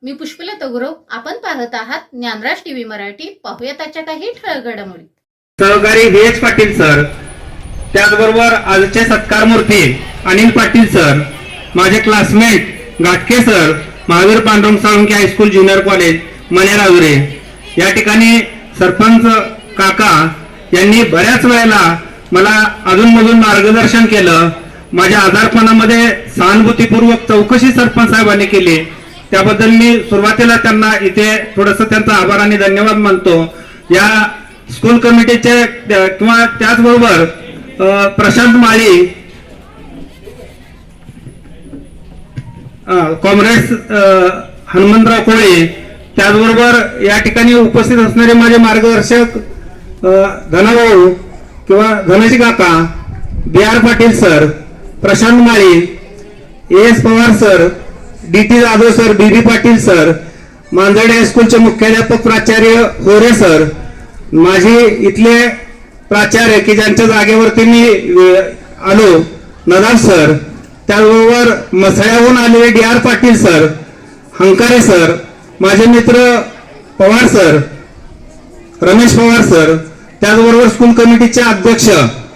मी पुष्पलता गुरव. आपण पाहत आहात ज्ञानराज टीव्ही मराठी. पाहूया त्याच्या काही ठळक घडामोडी. सहकारी व्ही.एच. पाटील सर, त्याचबरोबर आजचे सत्कार मूर्ती अनिल पाटील सर, माझे classmate Ghatke sir, Mahavir Pandurang Salunkhe high school junior college Manerajuri, या ठिकाणी सरपंच काका यांनी बऱ्याच वेळेला मला अधूनमधून मार्गदर्शन केलं. माझ्या आजारपणामध्ये सहानुभूतीपूर्वक चौकशी सरपंच साहेबांनी केली, त्याबद्दल मी सुरुवातीला त्यांना इथे थोडंसं त्यांचा आभार आणि धन्यवाद मानतो. या स्कूल कमिटीचे किंवा त्याचबरोबर प्रशांत माळी, कॉम्रेड्स हनुमंतराव कोळे, त्याचबरोबर या ठिकाणी उपस्थित असणारे माझे मार्गदर्शक धनाभाऊ किंवा धनजी काका, B R. Patil sir, Prashant Mali, A S. Pawar sir, D T. Jadhav sir, B B. Patil sir, Manjarde हायस्कूलचे मुख्याध्यापक प्राचार्य होरे सर, माझे इथले प्राचार्य की ज्यांच्या जागेवरती मी आलो नदाब सर, त्याचबरोबर मसळ्याहून आलेले DR. Patil sir, Hankare sir, माझे मित्र पवार सर, रमेश पवार सर, त्याचबरोबर स्कूल कमिटीचे अध्यक्ष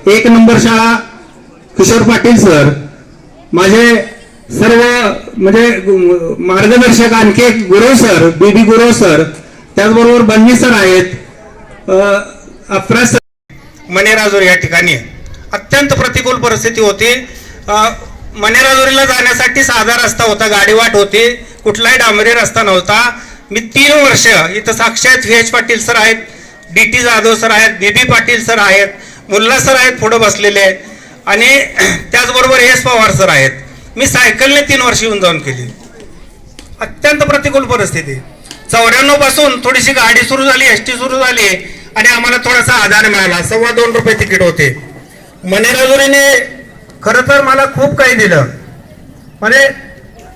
1 नंबर शाळा किशोर पाटील सर, माझे सर्व म्हणजे मार्गदर्शक आणखी एक Gurav sir, B B. Gurav sir, त्याचबरोबर बन्नी सर आहेत, अफरा सर. मनेराजुरी या ठिकाणी अत्यंत प्रतिकूल परिस्थिती होती. मनेराजुरीला जाण्यासाठी साधा रस्ता होता, गाडीवाट होती, कुठलाही डांबरी रस्ता नव्हता. मी 3 वर्ष इथं साक्षात व्ही.एच. पाटील सर आहेत, डी.टी. जाधव सर आहेत, बी.बी. पाटील सर आहेत, मुल्ला सर आहेत पुढे बसलेले, आणि त्याचबरोबर ए.एस. पवार सर आहेत. मी सायकलने 3 वर्ष येऊन जाऊन केली. अत्यंत प्रतिकूल परिस्थिती. 94 पासून थोडीशी गाडी सुरू झाली, एसटी सुरू झाली, आणि आम्हाला थोडासा आधार मिळाला. ₹2.25 रुपये तिकीट होते. मनेराजुरीने खरं तर मला खूप काही दिलं. म्हणजे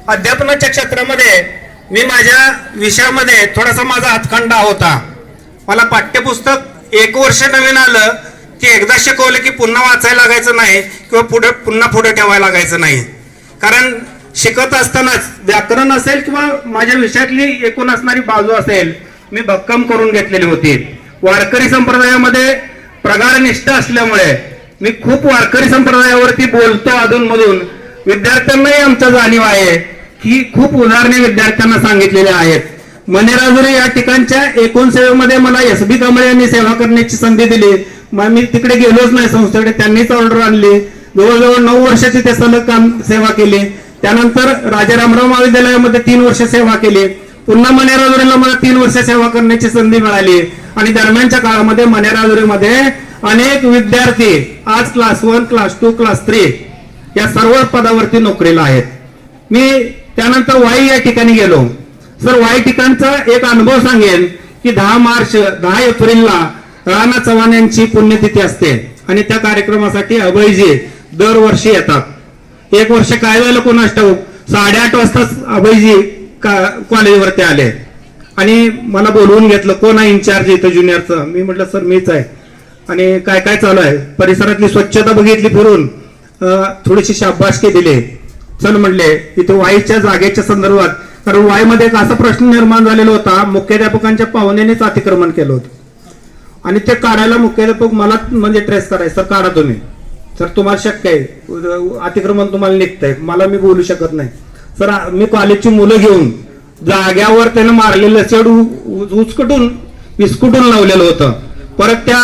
अध्यापनाच्या क्षेत्रामध्ये मी माझ्या विषयामध्ये थोडासा माझा हातखंडा होता. मला पाठ्यपुस्तक 1 वर्ष नवीन आलं की एकदा शिकवलं की पुन्हा वाचायला लागायचं नाही किंवा पुन्हा पुढे ठेवायला लागायचं नाही. कारण शिकत असतानाच व्याकरण असेल किंवा माझ्या विषयातली एकूण असणारी बाजू असेल, मी भक्कम करून घेतलेली होती. वारकरी संप्रदायामध्ये प्रगाढ निष्ठा असल्यामुळे मी खूप वारकरी संप्रदायावरती बोलतो अधूनमधून. विद्यार्थ्यांनाही आमच्या जाणीव आहे की खूप उदाहरणे विद्यार्थ्यांना सांगितलेले आहेत. मनेराजुरी या ठिकाणच्या एकूण सेवेमध्ये मला एस.बी. कांबळे यांनी सेवा करण्याची संधी दिली. मग मी तिकडे गेलोच नाही संस्थेकडे, त्यांनीच ऑर्डर आणली. जवळजवळ 9 वर्षाची ते सलग काम सेवा केली. त्यानंतर राजारामराव महाविद्यालयामध्ये 3 वर्ष सेवा केली. पुन्हा मनेराजुरीला मला 3 वर्ष सेवा करण्याची संधी मिळाली. आणि दरम्यानच्या काळामध्ये मनेराजुरीमध्ये अनेक विद्यार्थी आज क्लास 1, क्लास 2, क्लास 3 या सर्व पदावरती नोकरीला आहेत. मी त्यानंतर वाई या ठिकाणी गेलो. सर, वाई ठिकाणचा एक अनुभव सांगेन की 10 एप्रिलला राणा चव्हाण यांची पुण्यतिथी असते, आणि त्या कार्यक्रमासाठी अभयजी दरवर्षी येतात. 1 वर्ष काय झालं कोणास ठाऊक, 8:30 वाजताच अभयजी कॉलेजवरती आले आणि मला बोलवून घेतलं. कोण आहे इन्चार्ज इथं ज्युनियरचं? मी म्हटलं सर मीच आहे. आणि काय काय चालू आहे, परिसरातली स्वच्छता बघितली, फिरून थोडीशी शाबासकी दिली. चल म्हणले इथं वाईच्या जागेच्या संदर्भात, कारण वाईमध्ये एक असा प्रश्न निर्माण झालेला होता, मुख्याध्यापकांच्या पाहुण्यानेच अतिक्रमण केलं होतं आणि ते काढायला मुख्याध्यापक मला म्हणजे ट्रेस करायचं, सर काढा तुम्ही, सर तुम्हाला शक्य आहे, अतिक्रमण तुम्हाला निघतंय, मला मी बोलू शकत नाही. सर मी कॉलेजची मुलं घेऊन जाग्यावर त्यानं मारलेलं शेड उचकटून विस्कुटून लावलेलं होतं. परत त्या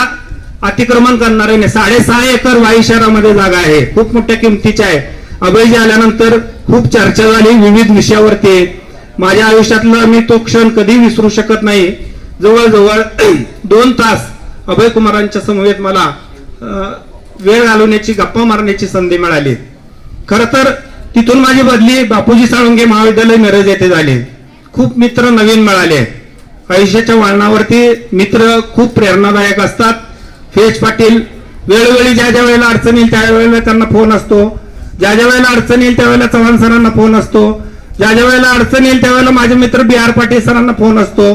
अतिक्रमण करणाऱ्याने 6.5 एकर वाई शहरामध्ये जागा आहे, खूप मोठ्या किमतीच्या आहे. अभयजी आल्यानंतर खूप चर्चा झाली विविध विषयावरती. माझ्या आयुष्यातला मी तो क्षण कधी विसरू शकत नाही. जवळजवळ 2 तास अभय कुमारांच्या समवेत मला वेळ घालवण्याची, गप्पा मारण्याची संधी मिळाली. खर तर तिथून माझी बदली बापूजी साळुंखे महाविद्यालय मिरज येथे झाली. खूप मित्र नवीन मिळाले. आयुष्याच्या वळणावरती मित्र खूप प्रेरणादायक असतात. व्ही.एच. पाटील वेळोवेळी ज्या ज्या वेळेला अडचण येईल त्यावेळेला त्यांना फोन असतो, ज्या ज्या वेळेला अडचण येईल त्यावेळेला चव्हाण सरांना फोन असतो, ज्या ज्या वेळेला अडचण येईल त्यावेळेला माझे मित्र बी.आर. पाटील सरांना फोन असतो.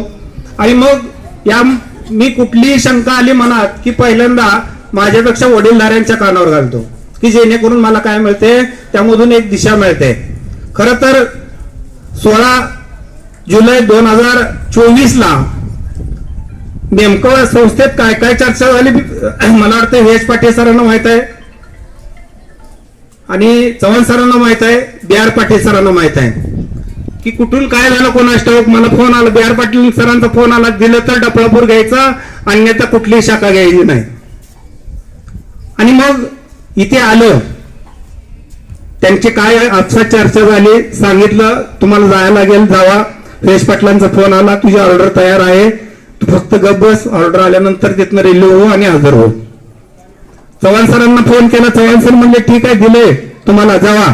आणि मग या मी कुठलीही शंका आली मनात की पहिल्यांदा माझ्यापेक्षा वडीलधाऱ्यांच्या कानावर घालतो की जेणेकरून मला काय मिळते, त्यामधून एक दिशा मिळते. खरं तर 16 जुलै 2024ला नेमकं संस्थेत काय काय चर्चा झाली मला वाटतं हेच पाटील सरांना माहित आहे आणि चव्हाण सरांना माहित आहे, बी आर पाटील सरांना माहित आहे की कुठून काय झालं कोणास ठाऊक. मला फोन आला, बी आर पाटील सरांचा फोन आला, दिलं तर डफळापूर घ्यायचा, अन्यथा कुठलीही शाखा घ्यायची नाही. आणि मग इथे आलं, त्यांची काय आपसात चर्चा झाली, सांगितलं तुम्हाला जायला लागेल, जावा. सुरेश पाटलांचा फोन आला, तुझी ऑर्डर तयार आहे, तू फक्त गप बस, ऑर्डर आल्यानंतर तिथनं रेल्वे हो आणि हजर हो. चव्हाण सरांना फोन केला, चव्हाण सर म्हणले ठीक आहे, दिले तुम्हाला, जावा.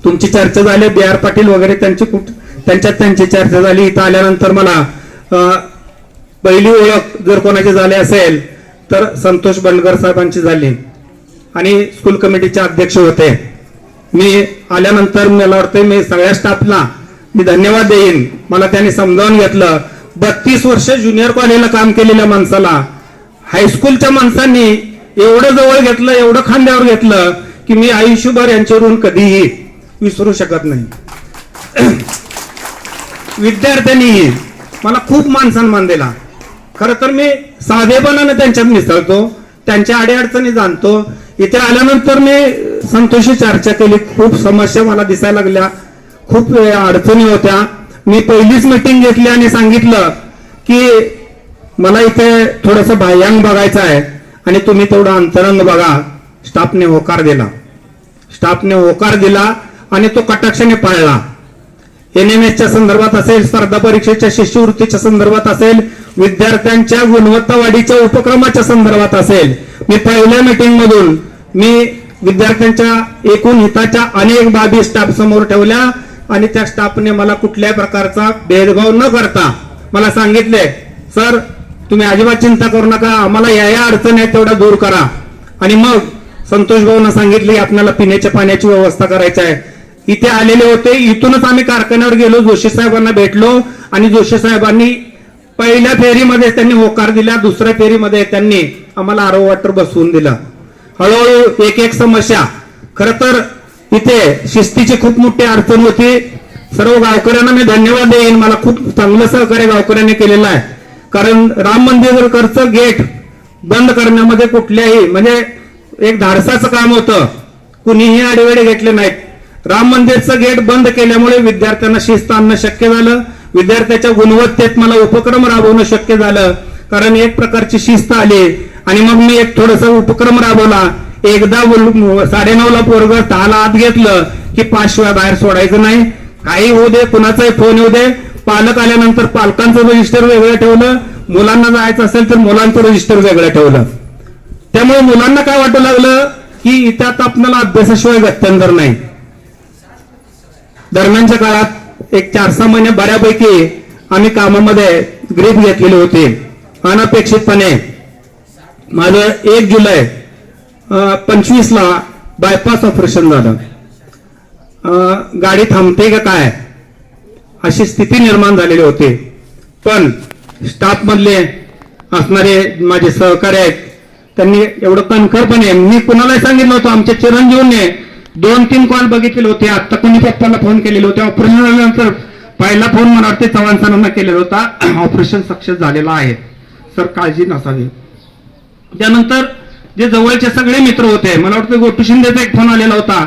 तुमची चर्चा झाली, बी आर पाटील वगैरे त्यांची चर्चा झाली. इथं आल्यानंतर मला पहिली ओळख जर कोणाची झाली असेल तर संतोष बंडगर साहेबांची झाली आणि स्कूल कमिटीचे अध्यक्ष होते. मी आल्यानंतर मला वाटतं मी सगळ्या स्टाफला मी धन्यवाद देईन. मला त्यांनी समजावून घेतलं. 32 वर्ष ज्युनियर कॉलेजला काम केलेल्या माणसाला हायस्कूलच्या माणसांनी एवढं जवळ घेतलं, एवढं खांद्यावर घेतलं की मी आयुष्यभर यांच्यावरून कधीही विसरू शकत नाही. विद्यार्थ्यांनी मला खूप मान सन्मान दिला. खरं तर मी साधेपणाने त्यांच्यात मिसळतो, त्यांच्या अडीअडचणी जाणतो. इथे आल्यानंतर मी संतोषी चर्चा केली, खूप समस्या मला दिसायला लागल्या, खूप अडचणी होत्या. मी पहिलीच मीटिंग घेतली आणि सांगितलं की मला इथे थोडंसं बाह्यांग बघायचं आहे आणि तुम्ही तेवढं अंतरंग बघा. स्टाफने होकार दिला आणि तो कटाक्षाने पाळला. NMSच्या संदर्भात असेल, स्पर्धा परीक्षेच्या शिष्यवृत्तीच्या संदर्भात असेल, विद्यार्थ्यांच्या गुणवत्ता वाढीच्या उपक्रमाच्या संदर्भात असेल, मी पहिल्या मीटिंग मधून मी विद्यार्थ्यांच्या एकूण हिताच्या अनेक बाबी स्टाफ समोर ठेवल्या आणि त्या स्टाफने मला कुठल्याही प्रकारचा भेदभाव न करता मला सांगितले, सर तुम्ही अजिबात चिंता करू नका, आम्हाला या अडचणी आहेत तेवढ्या दूर करा. आणि मग संतोष भाऊंना सांगितले आपल्याला पिण्याच्या पाण्याची व्यवस्था करायची आहे. इथे आलेले होते, इथूनच आम्ही कारखान्यावर गेलो, जोशी साहेबांना भेटलो आणि जोशी साहेबांनी पहिल्या फेरीमध्ये त्यांनी होकार दिला, दुसऱ्या फेरीमध्ये त्यांनी आम्हाला आरो वॉटर बसवून दिलं. हळूहळू एक समस्या. खर तर इथे शिस्तीची खूप मोठी अडचण होती. सर्व गावकऱ्यांना मी धन्यवाद देईन, मला खूप चांगलं सहकार्य गावकऱ्यांनी केलेलं आहे. कारण राम मंदिरकरचं गेट बंद करण्यामध्ये कुठल्याही म्हणजे एक धाडसाचं काम होतं, कुणीही आडेवेडे घेतले नाहीत. राम मंदिरचं गेट बंद केल्यामुळे विद्यार्थ्यांना शिस्त आणणं शक्य झालं, विद्यार्थ्याच्या गुणवत्तेत मला उपक्रम राबवणं शक्य झालं, कारण एक प्रकारची शिस्त आली. आणि मग मी एक थोडासा उपक्रम राबवला. एकदा 9:30ला पोरग 10ला आत घेतलं की 5 शिवाय बाहेर सोडायचं नाही. काही होऊ दे, कुणाचाही फोन येऊ दे, पालक आल्यानंतर पालकांचं रजिस्टर वेगळं ठेवलं, मुलांना जायचं असेल तर मुलांचं रजिस्टर वेगळं ठेवलं. त्यामुळे मुलांना काय वाटू लागलं की इथे आता आपल्याला अभ्यासाशिवाय गत्यंतर नाही. दरम्यानच्या काळात एक 4-6 महिने बऱ्यापैकी आम्ही कामामध्ये ग्रीप घेतलेले होते. अनपेक्षितपणे माझं 1 जुलै 25ला बायपास ऑपरेशन झालं. गाडी थांबते का काय अशी स्थिती निर्माण झालेली होती. पण स्टाफ मधले असणारे माझे सहकारी आहेत, त्यांनी एवढं कणखरपणे, मी कुणालाही सांगितलं होतं, आमच्या चिरंजीवने 2-3 कॉल बघितलेले होते. आता कोणी पप्पाला फोन केलेले होते. ऑपरेशन झाल्यानंतर पहिला फोन मला वाटते चव्हाण सरांना केलेला होता, ऑपरेशन सक्सेस झालेलं आहे सर, काळजी नसावी. त्यानंतर जे जवळचे सगळे मित्र होते, मला वाटतं गोटू शिंदेचा एक फोन आलेला होता,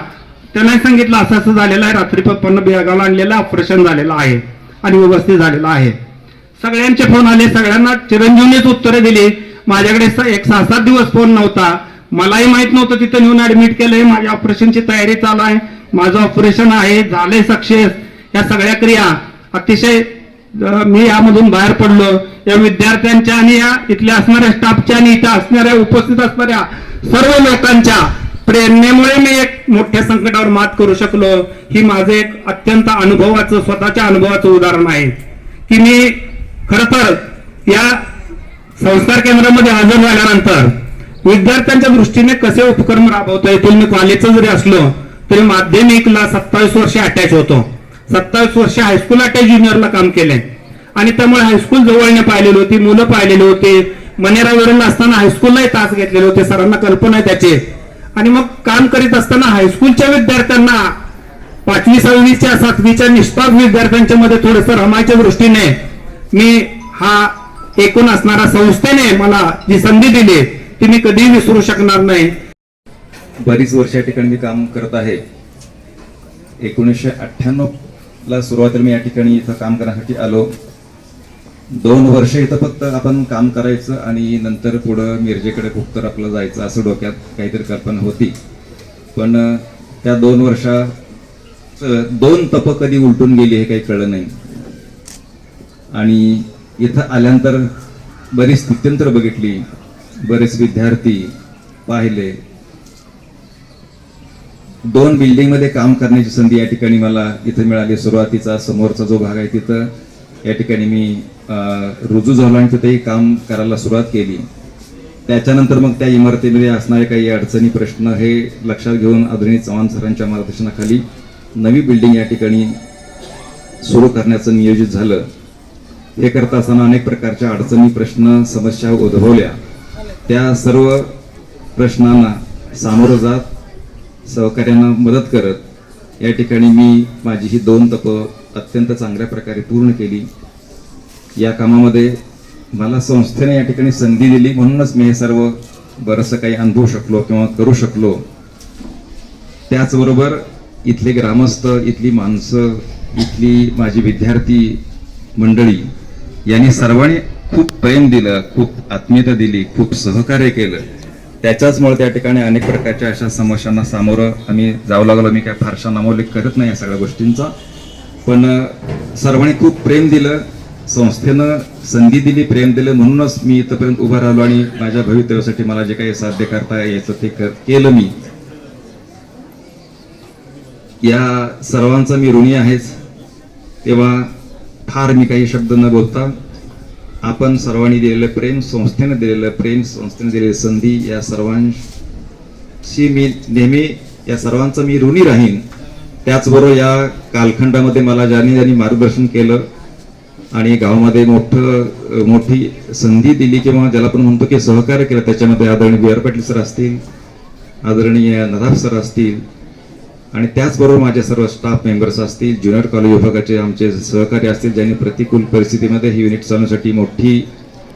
त्यांना सांगितलं असं असं झालेलं आहे, रात्री पप्पांना बेळगावला आणलेलं, ऑपरेशन झालेलं आहे आणि व्यवस्थित झालेलं आहे. सगळ्यांचे फोन आले, सगळ्यांना चिरंजीवनीच उत्तरे दिली. माझ्याकडे एक 6-7 दिवस फोन नव्हता. मलाही माहित नव्हतं, तिथं नेऊन ऍडमिट केलंय, माझ्या ऑपरेशनची तयारी चालू आहे, माझं ऑपरेशन आहे, झालंय सक्सेस. या सगळ्या क्रिया अतिशय मी यामधून बाहेर पडलो. या विद्यार्थ्यांच्या आणि या इथल्या असणाऱ्या स्टाफच्या आणि इथं असणाऱ्या उपस्थित असणाऱ्या सर्व लोकांच्या प्रेरणेमुळे मी एक मोठ्या संकटावर मात करू शकलो. ही माझं एक अत्यंत अनुभवाचं, स्वतःच्या अनुभवाचं उदाहरण आहे की मी खरं तर या संस्कार केंद्रामध्ये हजर झाल्यानंतर विद्यार्थ्यांच्या दृष्टीने कसे उपक्रम राबवता येतील. मी कॉलेजचं जरी असलो तरी माध्यमिकला 27 वर्ष अटॅच होतो, 27 वर्ष हायस्कूल अटॅच ज्युनियरला काम केलंय आणि त्यामुळे हायस्कूल जवळने पाहिलेली होती, मुलं पाहिलेली होती. मनेरावरील असताना हायस्कूललाही तास घेतलेले होते, सरांना कल्पना आहे त्याची. आणि मग काम करीत असताना हायस्कूलच्या विद्यार्थ्यांना 5वी 6वीच्या 7वीच्या निष्पाप विद्यार्थ्यांच्या मध्ये थोडंसं रमायच्या दृष्टीने मी हा एकूण असणारा संस्थेने मला जी संधी दिली ती मी कधीही विसरू शकणार नाही. बरीच वर्ष या ठिकाणी मी काम करत आहे. 1998 ला सुरुवातीला मी या ठिकाणी इथं काम करण्यासाठी आलो. 2 वर्ष इथं फक्त आपण काम करायचं आणि नंतर पुढं मिरजेकडे कुठतर आपलं जायचं असं डोक्यात काहीतरी कल्पना होती. पण त्या 2 वर्षात 2 तप कधी उलटून गेली हे काही कळलं नाही. आणि इथं आल्यानंतर बरीच स्थित्यंतर बघितली, बरेच विद्यार्थी पाहिले. 2 बिल्डिंग मध्ये काम करण्याची संधी या ठिकाणी मला इथं मिळाली. सुरुवातीचा समोरचा जो भाग आहे तिथं या ठिकाणी मी रुजू झालो आणि तिथेही काम करायला सुरुवात केली. त्याच्यानंतर मग त्या इमारतीमध्ये असणारे काही अडचणी प्रश्न हे लक्षात घेऊन आदरणीय चव्हाण सरांच्या मार्गदर्शनाखाली नवी बिल्डिंग या ठिकाणी सुरू करण्याचं नियोजित झालं. हे करत असताना अनेक प्रकारच्या अडचणी प्रश्न समस्या उद्भवल्या. त्या सर्व प्रश्नांना सामोरं जात सहकार्यांना मदत करत या ठिकाणी मी माझी ही 2 तप अत्यंत चांगल्या प्रकारे पूर्ण केली. या कामामध्ये मला संस्थेने या ठिकाणी संधी दिली म्हणूनच मी हे सर्व बरंचसं काही अनुभवू शकलो किंवा करू शकलो. त्याचबरोबर इथले ग्रामस्थ, इथली माणसं, इथली माझी विद्यार्थी मंडळी यांनी सर्वांनी खूप प्रेम दिलं, खूप आत्मीयता दिली, खूप सहकार्य केलं. त्याच्याचमुळे त्या ठिकाणी अनेक प्रकारच्या अशा समस्यांना सामोरं आम्ही जाऊ लागलो. मी काय फारसा नामोल्लेख करत नाही या सगळ्या गोष्टींचा, पण सर्वांनी खूप प्रेम दिलं, संस्थेनं संधी दिली, प्रेम दिलं, म्हणूनच मी इथपर्यंत उभा राहिलो आणि माझ्या भवितव्यासाठी मला जे काही साध्य करता यायचं ते केलं मी. या सर्वांचा मी ऋणी आहेच. तेव्हा फार मी काही शब्द न बोलता आपण सर्वांनी दिलेलं प्रेम, संस्थेने दिलेलं प्रेम, संस्थेने दिलेली संधी, या सर्वांशी मी नेहमी या सर्वांचं मी ऋणी राहीन. त्याचबरोबर या कालखंडामध्ये मला ज्यांनी मार्गदर्शन केलं आणि गावामध्ये मोठी संधी दिली किंवा ज्याला आपण म्हणतो की सहकार्य केलं, त्याच्यामध्ये आदरणीय बी आर पाटील सर असतील, आदरणीय नदाफ सर असतील आणि त्याचबरोबर माझे सर्व स्टाफ मेंबर्स असतील, ज्युनियर कॉलेज विभागाचे आमचे सहकारी असतील, ज्यांनी प्रतिकूल परिस्थितीमध्ये ही युनिट चालवण्यासाठी मोठी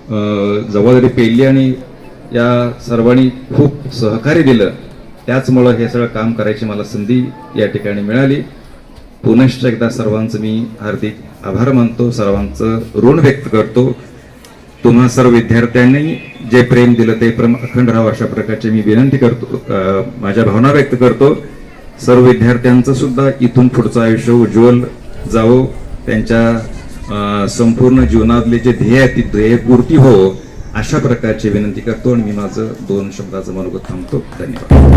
जबाबदारी पेलली आणि या सर्वांनी खूप सहकार्य दिलं. त्याचमुळं हे सगळं काम करायची मला संधी या ठिकाणी मिळाली. पुनश्च एकदा सर्वांचं मी हार्दिक आभार मानतो, सर्वांचं ऋण व्यक्त करतो. तुम्हा सर्व विद्यार्थ्यांनी जे प्रेम दिलं ते प्रेम अखंड राहावं अशा प्रकारची मी विनंती करतो, माझ्या भावना व्यक्त करतो. सर्व विद्यार्थ्यांचं सुद्धा इथून पुढचं आयुष्य उज्ज्वल जावो, त्यांच्या संपूर्ण जीवनातले जे ध्येय आहे ती ध्येयपूर्ती हो अशा प्रकारची विनंती करतो आणि मी माझं 2 शब्दाचं मनोगत थांबतो. धन्यवाद.